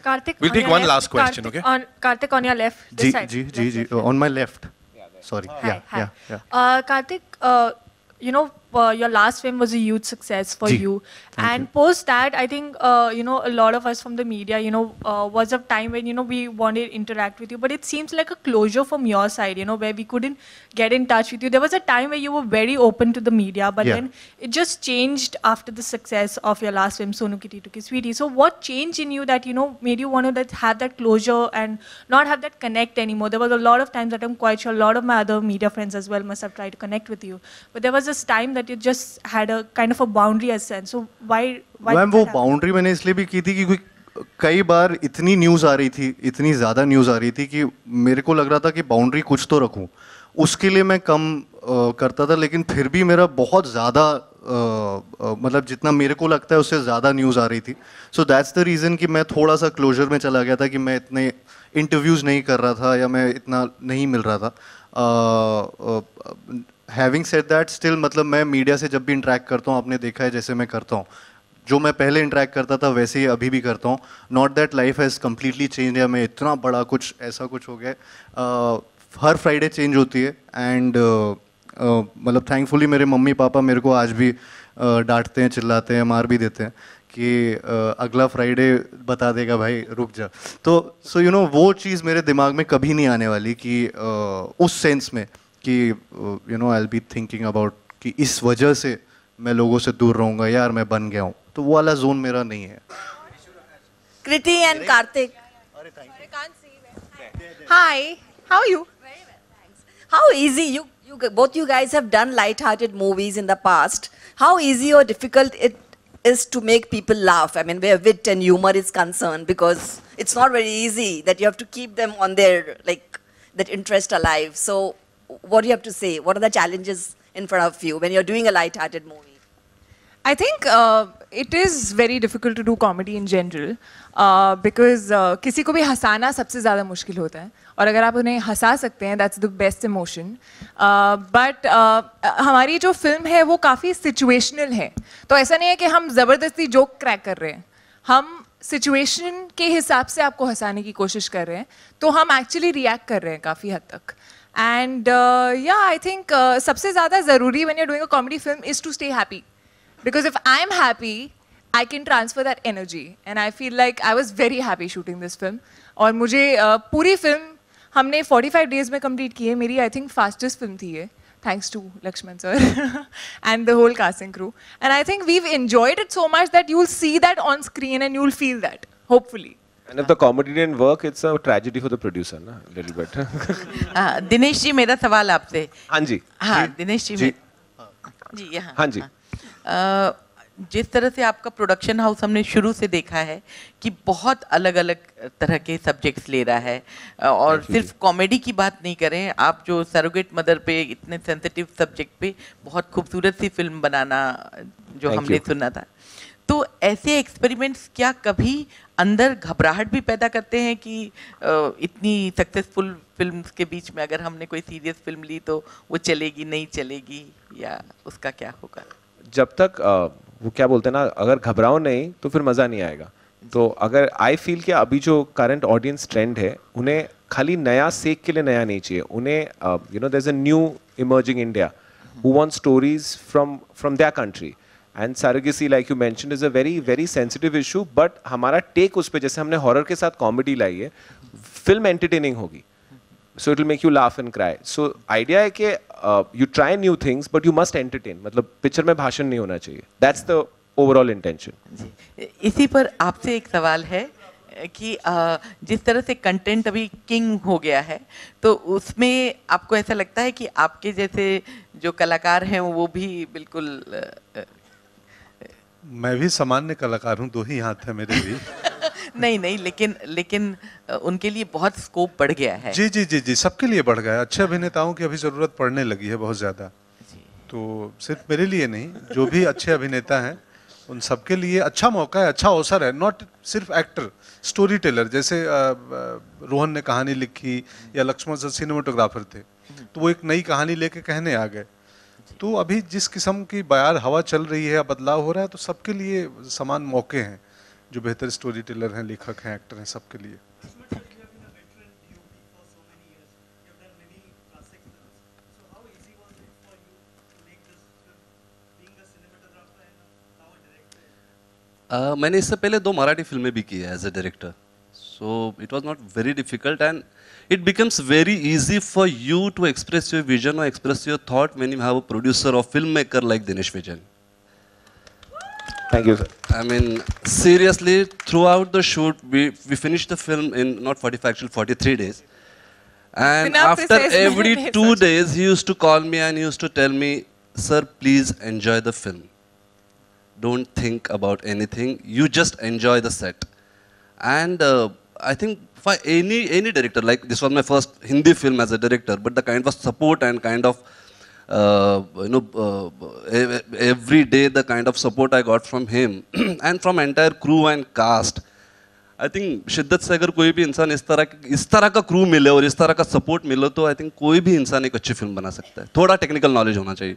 Karthik, We'll on take your one left. last question, Karthik, okay? Karthik, on your left. This side. Ji, on my left. Sorry. Hi, hi. Yeah. Karthik, your last film was a huge success for Ji. you. Thank And you. post that, I think, a lot of us from the media, was a time when, we wanted to interact with you. But it seems like a closure from your side, where we couldn't get in touch with you. There was a time where you were very open to the media, but Yeah. then it just changed after the success of your last film, Sonu Ki Titu Ki Sweetie. So what changed in you that, made you want to have that closure and not have that connect anymore? There was a lot of times that I'm quite sure a lot of my other media friends as well must have tried to connect with you. But there was this time that you just had a kind of a boundary as sense. So why ma'am वो boundary मैंने इसलिए भी की थी कि कई बार इतनी news आ रही थी, इतनी ज़्यादा न्यूज़ आ रही थी कि मेरे को लग रहा था कि बाउंड्री कुछ तो रखूं, उसके लिए मैं कम करता था, लेकिन फिर भी मेरा बहुत ज़्यादा मतलब जितना मेरे को लगता है उससे ज़्यादा न्यूज़ आ रही थी. सो दैट्स द रीज़न कि मैं थोड़ा सा क्लोजर में चला गया था कि मैं इतने इंटरव्यूज़ नहीं कर रहा था या मैं इतना नहीं मिल रहा था. हैविंग सेड दैट, स्टिल मतलब मैं मीडिया से जब भी इंटरेक्ट करता हूँ, आपने देखा है जैसे मैं करता हूँ, जो मैं पहले इंटरेक्ट करता था वैसे ही अभी भी करता हूँ. Not that life has completely change या मैं इतना बड़ा कुछ ऐसा कुछ हो गया. हर फ्राइडे चेंज होती है एंड मतलब थैंकफुली मेरे मम्मी पापा मेरे को आज भी डांटते हैं, चिल्लाते हैं, मार भी देते हैं कि अगला फ्राइडे बता देगा भाई, रुक जा. तो सो वो चीज़ मेरे दिमाग में कभी नहीं आने वाली कि उस सेंस में कि I will be thinking about कि इस वजह से मैं लोगों से दूर रहूँगा, यार मैं बन गया हूँ. तो वो वाला जोन मेरा नहीं है. Kriti and Karthik. Hi, how are you? How easy you both you guys have done light-hearted movies in the past. How easy or difficult it is to make people laugh? I mean, where wit and humor is concerned, because it's not very easy that you have to keep them on their that interest alive. So, what do you have to say? What are the challenges in front of you when you're doing a light-hearted movie? I think it is very difficult to do comedy in general because किसी को भी हंसाना सबसे ज़्यादा मुश्किल होता है, और अगर आप उन्हें हंसा सकते हैं that's the best emotion. But हमारी जो फिल्म है वो काफ़ी situational है, तो ऐसा नहीं है कि हम ज़बरदस्ती जोक क्रैक कर रहे हैं. हम सिचुएशन के हिसाब से आपको हंसाने की कोशिश कर रहे हैं, तो हम एक्चुअली रिएक्ट कर रहे हैं काफ़ी हद तक. एंड या आई थिंक सबसे ज़्यादा ज़रूरी when you're doing a comedy film is to stay happy. Because if I'm happy, I can transfer that energy. And I feel like I was very happy shooting this film. और मुझे पूरी film हमने 45 days में complete की है. मेरी I think fastest film थी ये. Thanks to Lakshman sir and the whole casting crew. And I think we've enjoyed it so much that you'll see that on screen and you'll feel that, hopefully. And if the comedy didn't work, it's a tragedy for the producer, na? A little bit. Dinesh ji, मेरा सवाल आपसे. हाँ जी. हाँ, दिनेश जी. जी यहाँ. हाँ जी. जिस तरह से आपका प्रोडक्शन हाउस हमने शुरू से देखा है कि बहुत अलग अलग तरह के सब्जेक्ट्स ले रहा है, और सिर्फ कॉमेडी की बात नहीं करें, आप जो सरोगेट मदर पे इतने सेंसिटिव सब्जेक्ट पे बहुत खूबसूरत सी फिल्म बनाना जो हमने सुना था, तो ऐसे एक्सपेरिमेंट्स क्या कभी अंदर घबराहट भी पैदा करते हैं कि इतनी सक्सेसफुल फिल्म्स के बीच में अगर हमने कोई सीरियस फिल्म ली तो वो चलेगी नहीं चलेगी, या उसका क्या होगा? जब तक वो क्या बोलते हैं ना, अगर घबराओ नहीं तो फिर मज़ा नहीं आएगा. तो अगर आई फील कि अभी जो करंट ऑडियंस ट्रेंड है, उन्हें खाली नया सेक के लिए नया नहीं चाहिए. उन्हें there is a new emerging India who want stories from their country. And surrogacy, like you mentioned, is a very very sensitive issue. But हमारा टेक उस पर, जैसे हमने हॉरर के साथ कॉमेडी लाई है, फिल्म एंटरटेनिंग होगी. So it will make you laugh and cry. So idea है कि you try new things but you must entertain. मतलब पिक्चर में भाषण नहीं होना चाहिए. That's the overall intention. इसी पर आपसे एक सवाल है कि जिस तरह से कंटेंट अभी किंग हो गया है, तो उसमें आपको ऐसा लगता है कि आपके जैसे जो कलाकार हैं वो भी बिल्कुल मैं भी सामान्य कलाकार हूँ, 2 ही हाथ है मेरे भी. नहीं, लेकिन उनके लिए बहुत स्कोप बढ़ गया है. जी, सबके लिए बढ़ गया है. अच्छे अभिनेताओं की अभी ज़रूरत पड़ने लगी है बहुत ज़्यादा. तो सिर्फ मेरे लिए नहीं, जो भी अच्छे अभिनेता हैं उन सबके लिए अच्छा मौका है, अच्छा अवसर है. नॉट सिर्फ एक्टर, स्टोरी टेलर, जैसे रोहन ने कहानी लिखी या लक्ष्मण सर सिनेमाटोग्राफर थे, तो वो एक नई कहानी लेके कहने आ गए. तो अभी जिस किस्म की बयार हवा चल रही है या बदलाव हो रहा है, तो सबके लिए समान मौके हैं. जो बेहतर स्टोरी टेलर हैं, लेखक हैं, एक्टर हैं, सबके लिए। मैंने इससे पहले 2 मराठी फिल्में भी की है as a director, so it was not very difficult and it becomes very easy for you to express your vision or express your thought when you have a producer or filmmaker like Dinesh Vijayan. Thank you, sir. I mean, seriously, throughout the shoot, we finished the film in not 45, actually 43 days. And Bina after precise every मैंने 2 days, he used to call me and he used to tell me, sir, please enjoy the film. Don't think about anything. You just enjoy the set. And I think for any director, like this was my first Hindi film as a director, but the kind of support and kind of every day the kind of support I got from him and from entire crew and cast, I think शिद्दत से अगर कोई भी इंसान इस तरह का crew मिले और इस तरह का सपोर्ट मिले तो I think कोई भी इंसान एक अच्छी फिल्म बना सकता है। थोड़ा टेक्निकल नॉलेज होना चाहिए।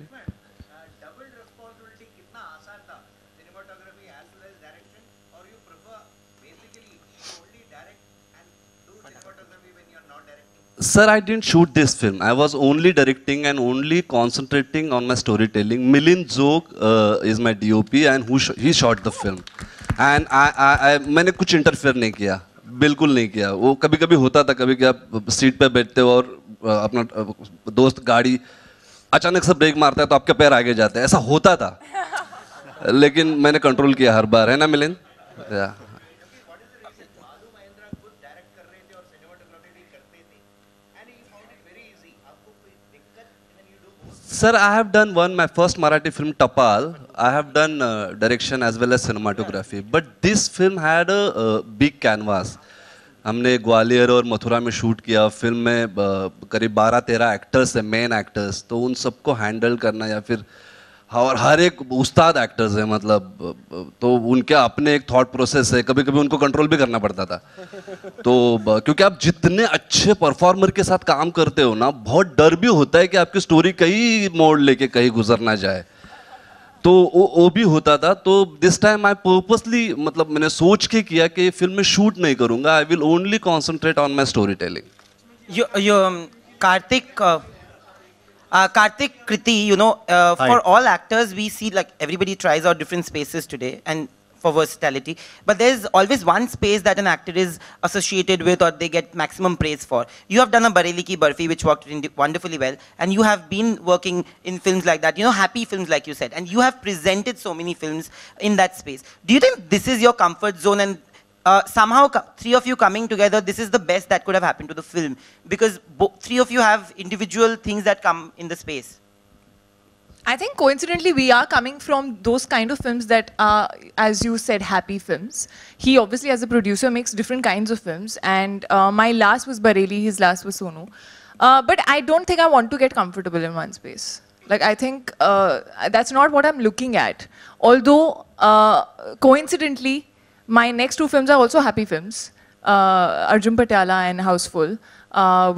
Sir, I didn't shoot this film. I was only directing and only concentrating on my storytelling. Milind Zog is my DOP and he shot the film. And मैंने कुछ इंटरफेयर नहीं किया, बिल्कुल नहीं किया। वो कभी-कभी होता था, कभी क्या सीट पे बैठते हो और अपना दोस्त गाड़ी अचानक से ब्रेक मारता है तो आपके पैर आगे जाते हैं, ऐसा होता था। लेकिन मैंने कंट्रोल किया हर बार, है ना Milind? Sir, I have done my first Marathi film, Tapal. I have done direction as well as cinematography. But this film had a big canvas. हमने ग्वालियर और मथुरा में शूट किया। फिल्म में करीब 12-13 एक्टर्स हैं, मेन एक्टर्स। तो उन सबको हैंडल करना या फिर और हर एक उस्ताद एक्टर्स हैं, मतलब तो उनके अपने एक थॉट प्रोसेस है, कभी कभी उनको कंट्रोल भी करना पड़ता था। तो क्योंकि आप जितने अच्छे परफॉर्मर के साथ काम करते हो ना, बहुत डर भी होता है कि आपकी स्टोरी कहीं मोड़ लेके कहीं गुजर ना जाए, तो वो भी होता था। तो दिस टाइम आई पर्पसली, मतलब मैंने सोच के किया कि फिल्म में शूट नहीं करूंगा, I will only concentrate on my story telling. Karthik, Kriti, for all actors, we see like everybody tries out different spaces today and for versatility. But there's always one space that an actor is associated with or they get maximum praise for. You have done a Bareli Ki Barfi, which worked wonderfully well. And you have been working in films like that, happy films like you said. And you have presented so many films in that space. Do you think this is your comfort zone and somehow three of you coming together, this is the best that could have happened to the film? Because three of you have individual things that come in the space. I think coincidentally we are coming from those kind of films that are, as you said, happy films. He obviously as a producer makes different kinds of films, and my last was Bareli, his last was Sonu. But I don't think I want to get comfortable in one space. Like I think that's not what I'm looking at. Although coincidentally, my next 2 films are also happy films, Arjun Patiala and Houseful,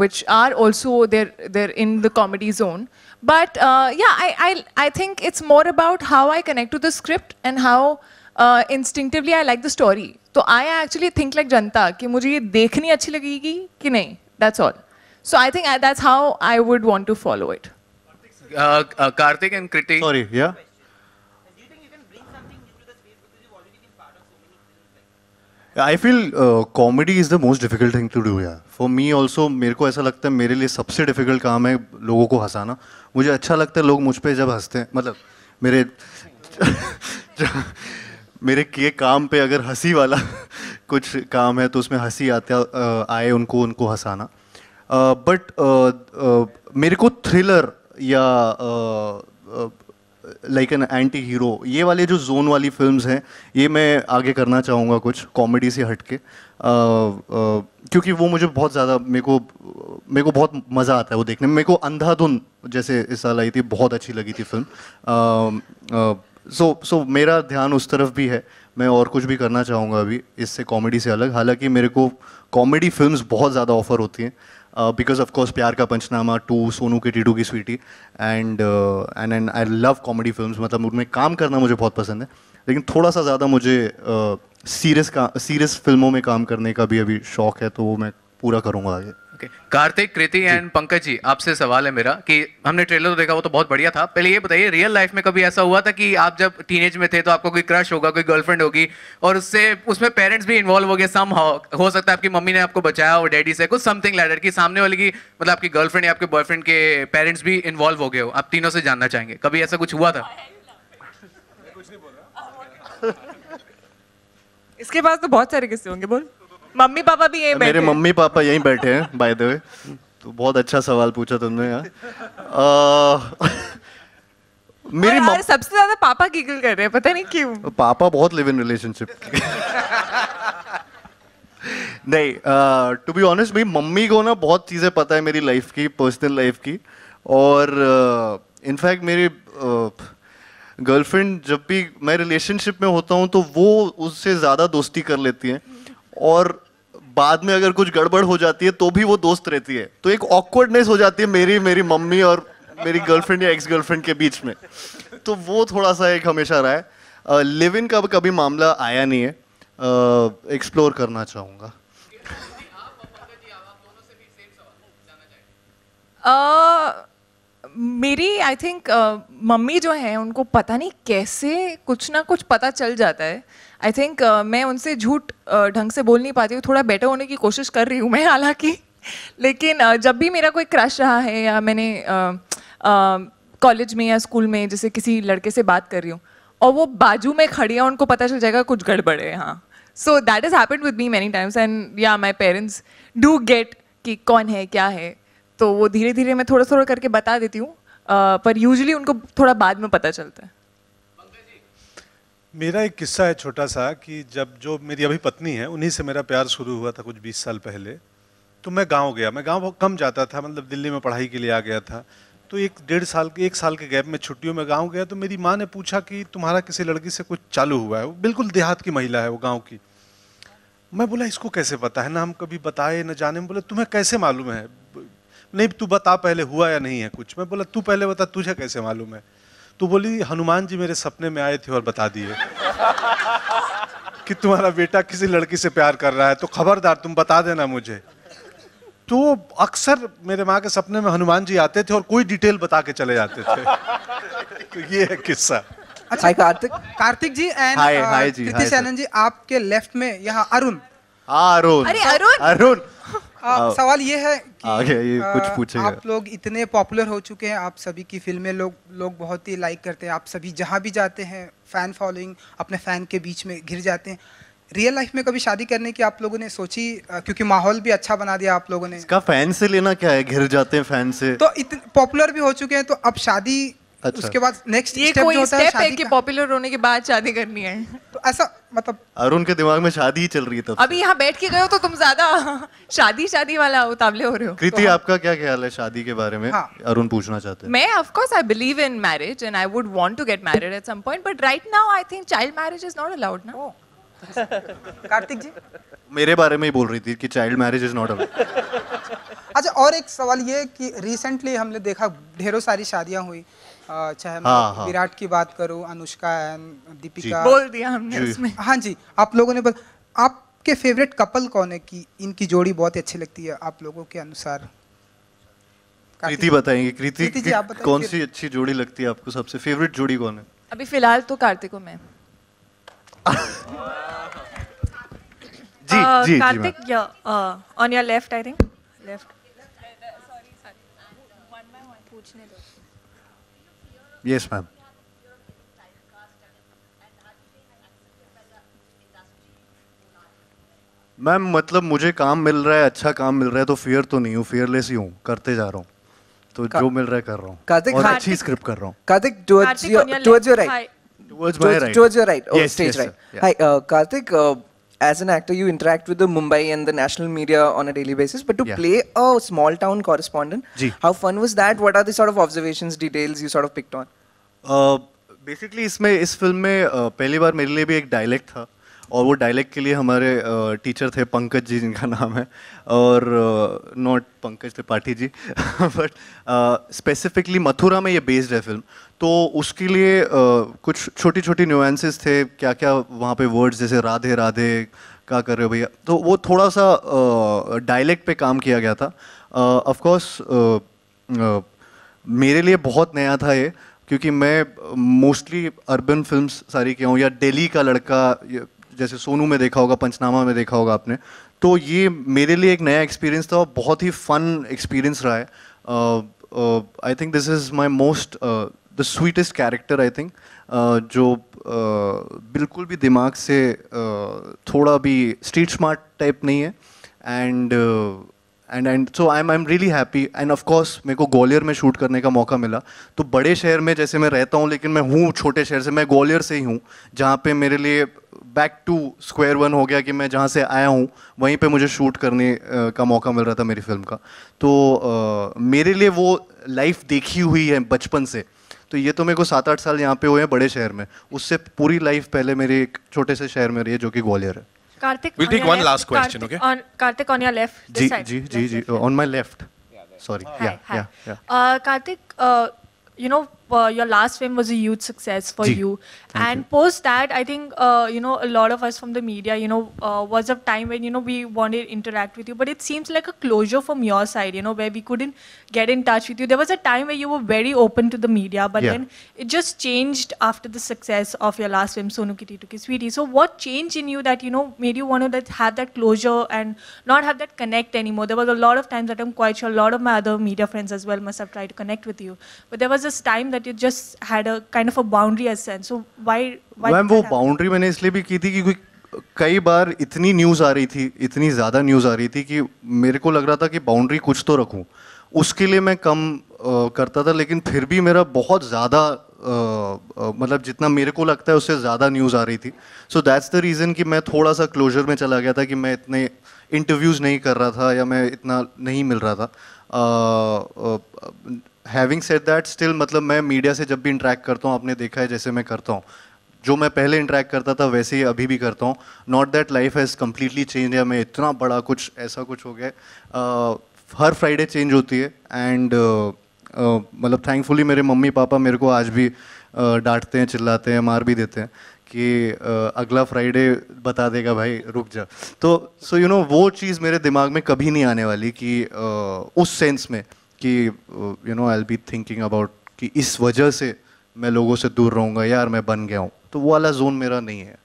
which are also they're in the comedy zone. But I think it's more about how I connect to the script and how instinctively I like the story. So I actually think like Janta कि मुझे ये देखनी अच्छी लगेगी कि नहीं. That's all. So I think that's how I would want to follow it. Karthik and Kriti. Sorry, yeah. I feel comedy is the most difficult thing to do, yeah. For me also, मेरे को ऐसा लगता है मेरे लिए सबसे difficult काम है लोगों को हंसाना। मुझे अच्छा लगता है लोग मुझ पे जब हंसते हैं, मतलब मेरे किए काम पे अगर हंसी वाला कुछ काम है तो उसमें हंसी आए उनको हंसाना। बट मेरे को थ्रिलर या लाइक एन एंटी हीरो, ये वाले जो जोन वाली फिल्म्स हैं, ये मैं आगे करना चाहूँगा कुछ कॉमेडी से हट के, क्योंकि वो मुझे बहुत ज़्यादा मेरे को बहुत मज़ा आता है वो देखने में। मेरे को अंधाधुन जैसे इस साल आई थी, बहुत अच्छी लगी थी फिल्म। सो मेरा ध्यान उस तरफ भी है, मैं और कुछ भी करना चाहूँगा अभी इससे कॉमेडी से अलग। हालांकि मेरे को कॉमेडी फिल्म्स बहुत ज़्यादा ऑफर होती हैं, बिकॉज ऑफ कोर्स प्यार का पंचनामा 2, सोनू की टीटू की Sweety, and I love comedy films, मतलब उनमें काम करना मुझे बहुत पसंद है। लेकिन थोड़ा सा ज़्यादा मुझे सीरियस फिल्मों में काम करने का भी अभी शौक है, तो वो मैं पूरा करूँगा आगे। कार्तिक, कृति एंड पंकज जी, आपसे सवाल है मेरा कि हमने ट्रेलर तो देखा, वो तो बहुत बढ़िया था। पहले ये बताइए, रियल लाइफ में कभी ऐसा हुआ था कि आप जब टीनेज में थे तो आपको कोई क्रश होगा, कोई गर्लफ्रेंड होगी और उसमें पेरेंट्स भी इन्वॉल्व हो गए सम हो सकता है आपकी मम्मी ने आपको बचाया हो डैडी से, कुछ समथिंग लाइक दैट, कि सामने वाले की मतलब आपकी गर्लफ्रेंड या आपके बॉयफ्रेंड के पेरेंट्स भी इन्वॉल्व हो गए हो? आप तीनों से जानना चाहेंगे कभी ऐसा कुछ हुआ था? इसके पास तो बहुत सारे किस्से होंगे, बोल। मम्मी पापा भी यहीं बैठे मेरे हैं। मम्मी पापा यहीं बैठे हैं बाय द वे। तो बहुत अच्छा सवाल पूछा तुमने यार। मेरी और यार सबसे ज्यादा पापा गिगल कर रहे हैं, पता नहीं क्यों। पापा बहुत लिव इन रिलेशनशिप। नहीं, टू बी ऑनेस्ट मेरी मम्मी को ना बहुत चीज़ें पता है मेरी लाइफ की, पर्सनल लाइफ की। और इनफैक्ट मेरी गर्लफ्रेंड जब भी मैं रिलेशनशिप में होता हूँ तो वो उससे ज़्यादा दोस्ती कर लेती है, और बाद में अगर कुछ गड़बड़ हो जाती है तो भी वो दोस्त रहती है। तो एक ऑकवर्डनेस हो जाती है मेरी मम्मी और मेरी गर्लफ्रेंड या एक्स गर्लफ्रेंड के बीच में। तो वो थोड़ा सा एक हमेशा रहा है। लिव इन का कभी मामला आया नहीं है, एक्सप्लोर करना चाहूँगा। मेरी आई थिंक मम्मी जो है उनको पता नहीं कैसे कुछ ना कुछ पता चल जाता है। आई थिंक मैं उनसे झूठ ढंग से बोल नहीं पाती हूँ, थोड़ा बेटर होने की कोशिश कर रही हूँ मैं हालांकि। लेकिन जब भी मेरा कोई क्रश रहा है या मैंने कॉलेज में या स्कूल में जैसे किसी लड़के से बात कर रही हूँ और वो बाजू में खड़ी है, उनको पता चल जाएगा कुछ गड़बड़ है। हाँ, so that is happened with me many times and या माई पेरेंट्स डू गेट कि कौन है क्या है, तो वो धीरे धीरे मैं थोड़ा थोड़ा करके बता देती हूँ, पर यूजुअली उनको थोड़ा बाद में पता चलता है। मेरा एक किस्सा है छोटा सा कि जब जो मेरी अभी पत्नी है उन्हीं से मेरा प्यार शुरू हुआ था कुछ 20 साल पहले। तो मैं गांव गया, मैं गांव बहुत कम जाता था, मतलब दिल्ली में पढ़ाई के लिए आ गया था। तो एक साल के गैप में छुट्टियों में गांव गया तो मेरी माँ ने पूछा कि तुम्हारा किसी लड़की से कुछ चालू हुआ है। वो बिल्कुल देहात की महिला है, वो गाँव की। मैं बोला इसको कैसे पता है, ना हम कभी बताए न जाने। बोले तुम्हें कैसे मालूम है? नहीं तू बता पहले हुआ या नहीं है कुछ। मैं बोला तू पहले बता, तुझे कैसे मालूम है? तो बोली हनुमान जी मेरे सपने में आए थे और बता दिए कि तुम्हारा बेटा किसी लड़की से प्यार कर रहा है, तो खबरदार तुम बता देना मुझे। तो अक्सर मेरे माँ के सपने में हनुमान जी आते थे और कोई डिटेल बता के चले जाते थे। तो ये है किस्सा। अच्छा कार्तिक जी एंड कृति सैनन जी, आपके लेफ्ट में यहाँ अरुण। अरुण, अरे अरुण सवाल ये है कि ये कुछ पूछेगा। आप लोग इतने पॉपुलर हो चुके हैं, आप सभी की फिल्में लोग बहुत ही लाइक करते हैं, आप सभी जहाँ भी जाते हैं फैन फॉलोइंग, अपने फैन के बीच में घिर जाते हैं। रियल लाइफ में कभी शादी करने की आप लोगों ने सोची? क्योंकि माहौल भी अच्छा बना दिया आप लोगों ने। इसका फैन से लेना क्या है, घिर जाते हैं फैन से। तो इतने पॉपुलर भी हो चुके हैं, तो अब शादी अच्छा। उसके बाद नेक्स्ट ये स्टेप कोई जो होता है स्टेप है शादी कि का। पॉपुलर होने के बाद शादी करनी है? तो ऐसा मतलब अरुण के दिमाग में शादी ही चल रही है तब से। अभी यहाँ बैठ के गए हो तो तुम ज्यादा शादी वाला उतावले हो रहे हो। कृति आपका क्या ख्याल है शादी के बारे में? हाँ। अरुण पूछना चाहते हैं। मैं of course I believe in marriage and I would want to get married at some point, but right now I think child marriage is not allowed now. Kartik जी मेरे बारे में ही बोल रही थी कि child marriage is not allowed. अच्छा, और एक सवाल ये कि रिसेंटली हमने देखा ढेरों सारी शादियां हुई, चाहे मैं विराट की बात करूं, अनुष्का एंड दीपिका, बोल दिया हमने उसमें। हाँ जी, आप लोगों ने आपके फेवरेट कपल कौन है कि इनकी जोड़ी बहुत अच्छी लगती है आप लोगों के अनुसार? कृति बताएंगे। कृति जी, आप बताइए कौन फिर। सी अच्छी जोड़ी लगती है आपको? सबसे फेवरेट जोड़ी कौन है? अभी फिलहाल तो कार्तिक में। जी Karthik, on your left, I think. Left. Yes ma'am. Ma'am मतलब मुझे काम मिल रहा है, अच्छा काम मिल रहा है तो फियर तो नहीं हूँ, फियरलेस ही हूँ, करते जा रहा हूँ। तो जो मिल रहा है कर रहा हूँ। कार्तिक, और अच्छी स्क्रिप्ट कर रहा हूँ। Karthik, towards your right. Towards my right. Towards your right. Oh, Yes, stage yes, right. sir. Yeah. Hi, Karthik. As an actor, you interact with the Mumbai and the national media on a daily basis. But to play a small town correspondent, how fun was that? What are the sort of observations, details you sort of picked on? Basically इस film में पहली बार मेरे लिए भी एक dialect था और वो डायलेक्ट के लिए हमारे टीचर थे पंकज जी जिनका नाम है, और not Pankaj Tripathi ji but specifically Mathura में ये बेस्ड है फिल्म, तो उसके लिए कुछ छोटी छोटी न्यूएंसेस थे, क्या क्या वहाँ पे वर्ड्स जैसे राधे राधे क्या कर रहे हो भैया, तो वो थोड़ा सा डायलेक्ट पे काम किया गया था. ऑफ कोर्स मेरे लिए बहुत नया था ये, क्योंकि मैं मोस्टली अर्बन फिल्म्स सारी किया हूँ, या दिल्ली का लड़का जैसे सोनू में देखा होगा, पंचनामा में देखा होगा आपने, तो ये मेरे लिए एक नया एक्सपीरियंस था और बहुत ही फन एक्सपीरियंस रहा है. I think this is my most the sweetest character, I think, जो बिल्कुल भी दिमाग से थोड़ा भी स्ट्रीट स्मार्ट टाइप नहीं है. And so I am really happy. End of course मेरे को ग्वालियर में शूट करने का मौका मिला, तो बड़े शहर में जैसे मैं रहता हूँ, लेकिन मैं हूँ छोटे शहर से, मैं ग्वालियर से ही हूँ, जहाँ पे मेरे लिए बैक टू स्क्वायर वन हो गया कि मैं जहाँ से आया हूँ वहीं पे मुझे शूट करने का मौका मिल रहा था मेरी फिल्म का. तो मेरे लिए वो लाइफ देखी हुई है बचपन से, तो ये तो मेरे को 7-8 साल यहाँ पे हुए हैं बड़े शहर में, उससे पूरी लाइफ पहले मेरे एक छोटे से शहर में रही है जो कि ग्वालियर है. Karthik, We'll take one last question, okay? Karthik, on your left. जी जी जी जी, on my left. Sorry. Hi, Yeah, hi. yeah. Karthik, you know, your last film was a huge success for Ji, you. thank And you. post that, I think, you know, a lot of us from the media, you know, was a time when, you know, we wanted to interact with you. But it seems like a closure from your side, you know, where we couldn't get in touch with you. There was a time where you were very open to the media, but Yeah. then it just changed after the success of your last film, Sonu Ki Tito Ki Sweetie. So what changed in you that, you know, made you want to have that closure and not have that connect anymore? There was a lot of times that I'm quite sure a lot of my other media friends as well must have tried to connect with you. But there was this time that you just had a kind of a boundary as sense. So why ma'am वो boundary मैंने इसलिए भी की थी क्योंकि कई बार इतनी news आ रही थी, इतनी ज़्यादा न्यूज़ आ रही थी कि मेरे को लग रहा था कि बाउंड्री कुछ तो रखूं. उसके लिए मैं कम करता था, लेकिन फिर भी मेरा बहुत ज़्यादा मतलब जितना मेरे को लगता है उससे ज़्यादा न्यूज़ आ रही थी. सो दैट्स द रीज़न कि मैं थोड़ा सा क्लोजर में चला गया था, कि मैं इतने इंटरव्यूज़ नहीं कर रहा था या मैं इतना नहीं मिल रहा था. हैविंग सेड दैट, स्टिल मतलब मैं मीडिया से जब भी इंटरेक्ट करता हूँ, आपने देखा है जैसे मैं करता हूँ, जो मैं पहले इंटरेक्ट करता था वैसे ही अभी भी करता हूँ. Not that life has completely change या मैं इतना बड़ा कुछ ऐसा कुछ हो गया. हर फ्राइडे चेंज होती है. एंड मतलब थैंकफुली मेरे मम्मी पापा मेरे को आज भी डांटते हैं, चिल्लाते हैं, मार भी देते हैं कि अगला फ्राइडे बता देगा भाई, रुक जा. तो सो यू नो वो चीज़ मेरे दिमाग में कभी नहीं आने वाली कि उस सेंस में कि you know I will be thinking about कि इस वजह से मैं लोगों से दूर रहूँगा, यार मैं बन गया हूँ. तो वो वाला जोन मेरा नहीं है.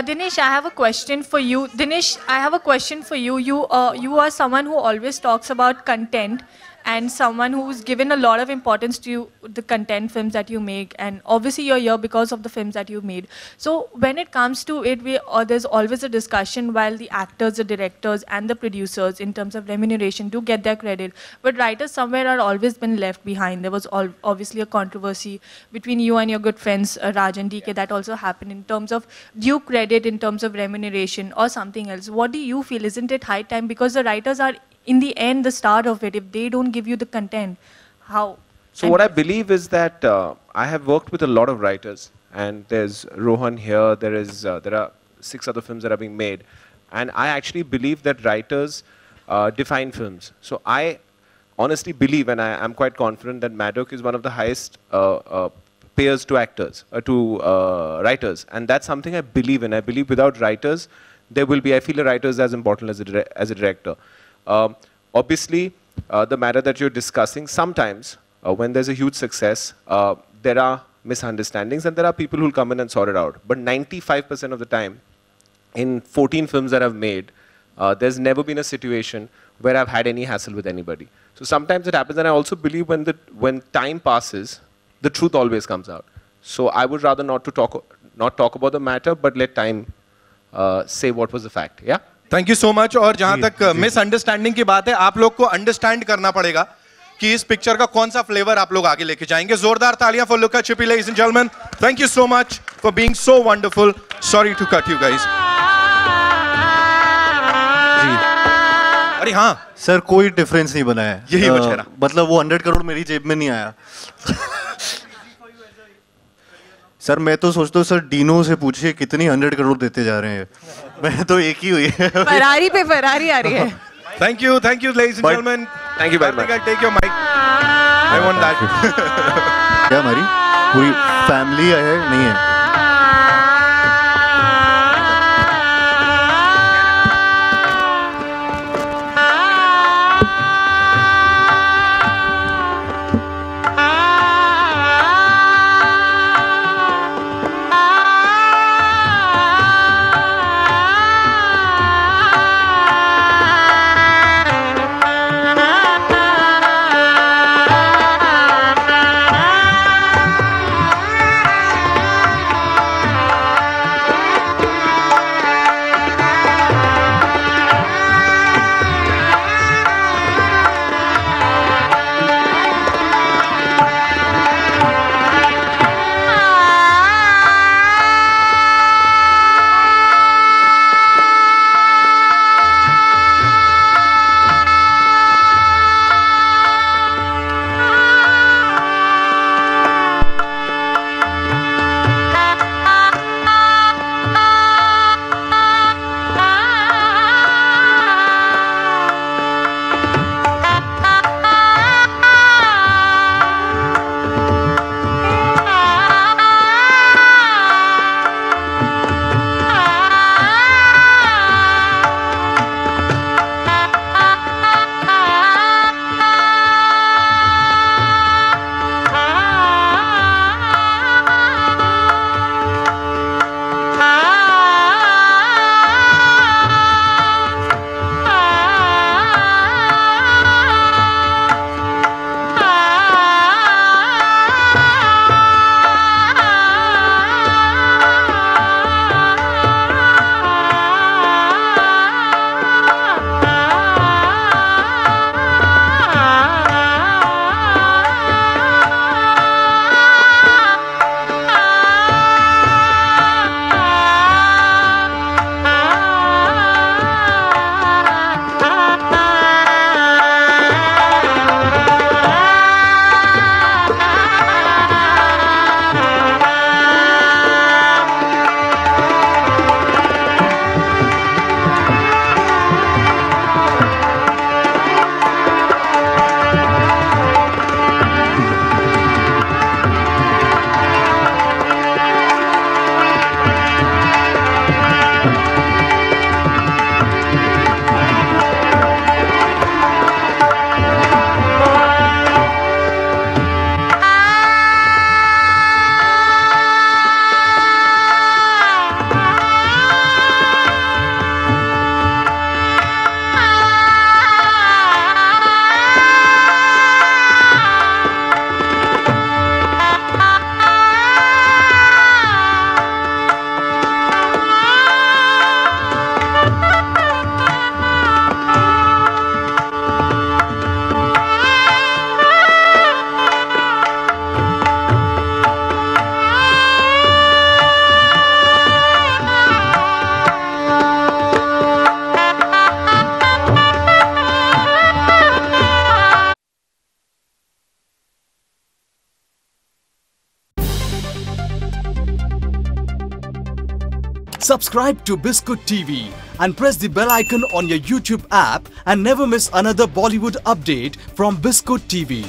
Dinesh, I have a question for you. Dinesh, I have a question for you. You are someone who always talks about content and someone who's given a lot of importance to the content films that you make, and obviously you're here because of the films that you made. So when it comes to it, there's always a discussion while the actors, the directors and the producers in terms of remuneration do get their credit, but writers somewhere are always been left behind. There was obviously a controversy between you and your good friends Raj and DK that also happened in terms of due credit, in terms of remuneration or something else. What do you feel? Isn't it high time, because the writers are in the end the start of it? If they don't give you the content, how? So what I believe is that I have worked with a lot of writers, and there's Rohan here, there are 6 other films that are being made, and I actually believe that writers define films. So I honestly believe, and I'm quite confident, that Maddock is one of the highest payers to actors, to writers, and that's something I believe in. I believe without writers, I feel a writer is as important as a director. Obviously, the matter that you're discussing, sometimes when there's a huge success, there are misunderstandings and there are people who'll come in and sort it out. But 95% of the time, in 14 films that I've made, there's never been a situation where I've had any hassle with anybody. So sometimes it happens, and I also believe when time passes, the truth always comes out. So I would rather not talk about the matter, but let time say what was the fact. Yeah. Thank you so much. और जहां तक misunderstanding की बात है, आप लोग को understand करना पड़ेगा कि इस पिक्चर का कौन सा फ्लेवर आप लोग आगे लेके जाएंगे. जोरदार तालियां for Luka Chuppi, ladies and gentleman. Thank you so much for being so wonderful. Sorry to cut you guys. अरे हाँ सर, कोई डिफरेंस नहीं बना है. यही बचेरा. मतलब वो 100 करोड़ मेरी जेब में नहीं आया. सर मैं तो सोचता हूँ सर डीनो से पूछिए कितनी 100 करोड़ देते जा रहे हैं। मैं तो एक ही हुई है। फरारी पे फरारी आ रही है। Thank you, ladies and gentlemen. Thank you very much. Take your mic. I want that. क्या हमारी पूरी फैमिली है नहीं है? Subscribe to Biscuit TV and press the bell icon on your YouTube app and never miss another Bollywood update from Biscuit TV.